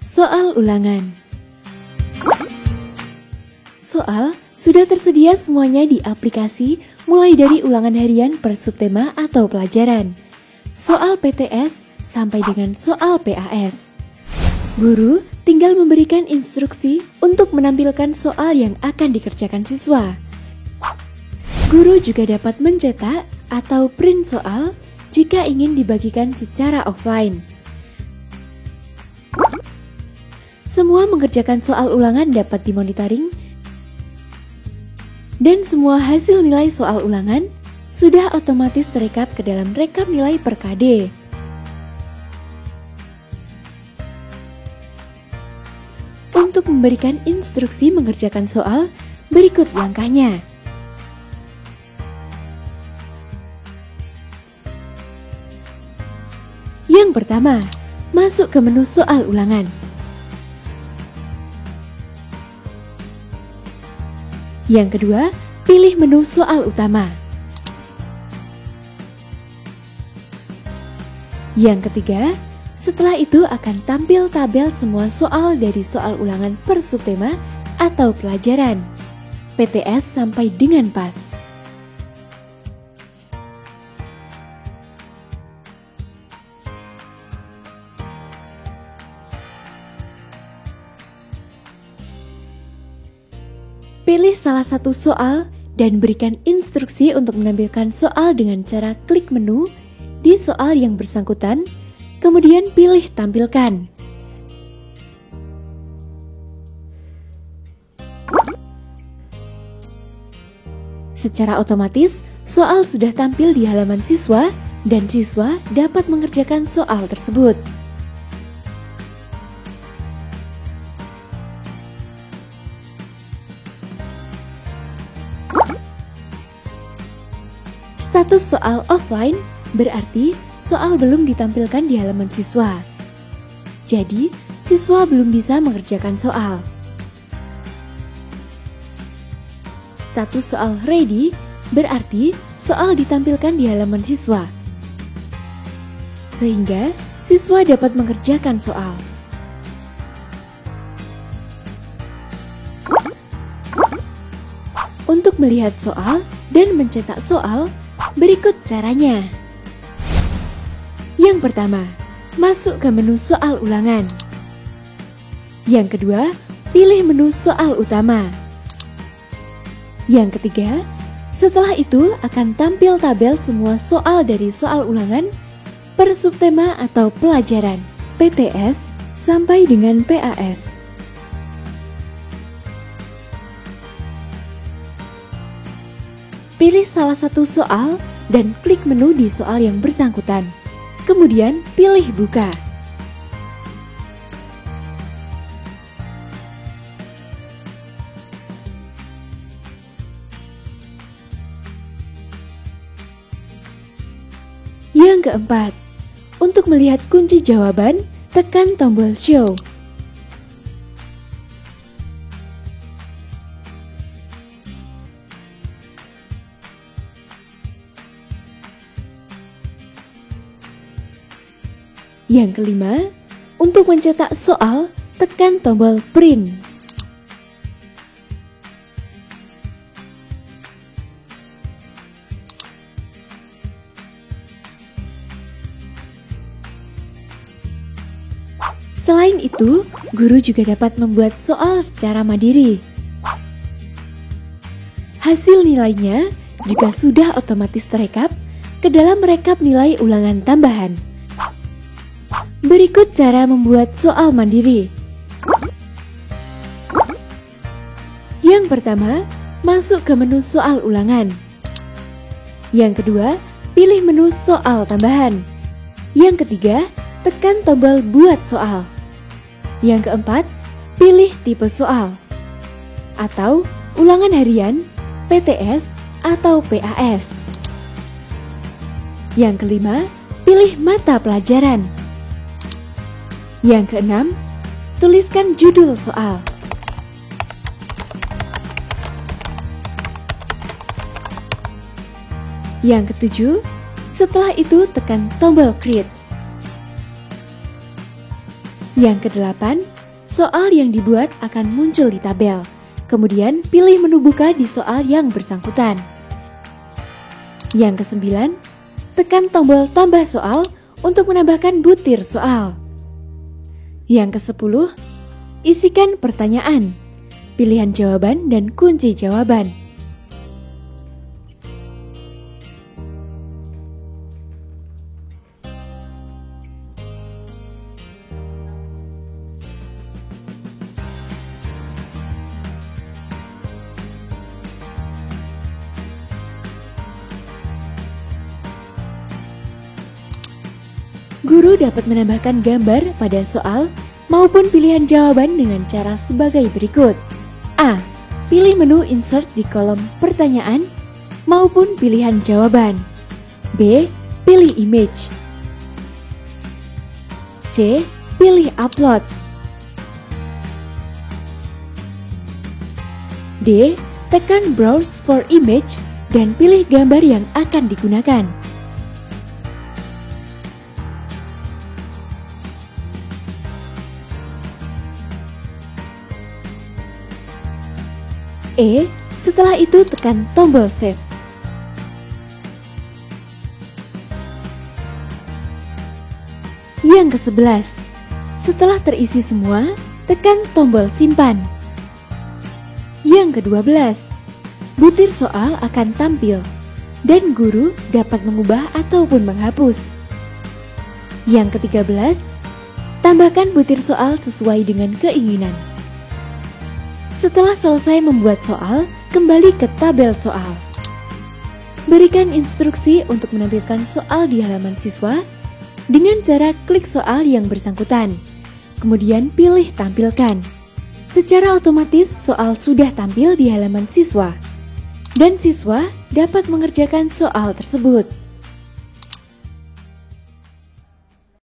Soal ulangan. Soal sudah tersedia semuanya di aplikasi, mulai dari ulangan harian per subtema atau pelajaran, soal PTS sampai dengan soal PAS. Guru tinggal memberikan instruksi untuk menampilkan soal yang akan dikerjakan siswa. Guru juga dapat mencetak atau print soal jika ingin dibagikan secara offline. Semua mengerjakan soal ulangan dapat dimonitoring, dan semua hasil nilai soal ulangan sudah otomatis terekap ke dalam rekap nilai per KD. Untuk memberikan instruksi mengerjakan soal, berikut langkahnya. Yang pertama, masuk ke menu soal ulangan. Yang kedua, pilih menu soal utama. Yang ketiga, setelah itu akan tampil tabel semua soal dari soal ulangan per subtema atau pelajaran, PTS sampai dengan PAS. Pilih salah satu soal dan berikan instruksi untuk menampilkan soal dengan cara klik menu di soal yang bersangkutan, kemudian pilih tampilkan. Secara otomatis, soal sudah tampil di halaman siswa dan siswa dapat mengerjakan soal tersebut. Status soal offline berarti soal belum ditampilkan di halaman siswa. Jadi, siswa belum bisa mengerjakan soal. Status soal ready berarti soal ditampilkan di halaman siswa, sehingga siswa dapat mengerjakan soal. Untuk melihat soal dan mencetak soal, berikut caranya. Yang pertama, masuk ke menu soal ulangan. Yang kedua, pilih menu soal utama. Yang ketiga, setelah itu akan tampil tabel semua soal dari soal ulangan per subtema atau pelajaran, PTS sampai dengan PAS. Pilih salah satu soal dan klik menu di soal yang bersangkutan. Kemudian pilih buka. Yang keempat, untuk melihat kunci jawaban, tekan tombol show. Yang kelima, untuk mencetak soal, tekan tombol print. Selain itu, guru juga dapat membuat soal secara mandiri. Hasil nilainya juga sudah otomatis terekap ke dalam rekap nilai ulangan tambahan. Berikut cara membuat soal mandiri. Yang pertama, masuk ke menu soal ulangan. Yang kedua, pilih menu soal tambahan. Yang ketiga, tekan tombol buat soal. Yang keempat, pilih tipe soal atau ulangan harian, PTS atau PAS. Yang kelima, pilih mata pelajaran. Yang keenam, tuliskan judul soal. Yang ketujuh, setelah itu tekan tombol create. Yang kedelapan, soal yang dibuat akan muncul di tabel. Kemudian pilih menu buka di soal yang bersangkutan. Yang ke-9, tekan tombol tambah soal untuk menambahkan butir soal. Yang ke-10, isikan pertanyaan, pilihan jawaban dan kunci jawaban. Guru dapat menambahkan gambar pada soal maupun pilihan jawaban dengan cara sebagai berikut. A. Pilih menu insert di kolom pertanyaan maupun pilihan jawaban. B. Pilih image. C. Pilih upload. D. Tekan browse for image dan pilih gambar yang akan digunakan. E. Setelah itu tekan tombol save. Yang ke-11, setelah terisi semua, tekan tombol simpan. Yang ke-12, butir soal akan tampil dan guru dapat mengubah ataupun menghapus. Yang ke-13, tambahkan butir soal sesuai dengan keinginan. Setelah selesai membuat soal, kembali ke tabel soal. Berikan instruksi untuk menampilkan soal di halaman siswa dengan cara klik soal yang bersangkutan, kemudian pilih tampilkan. Secara otomatis soal sudah tampil di halaman siswa, dan siswa dapat mengerjakan soal tersebut.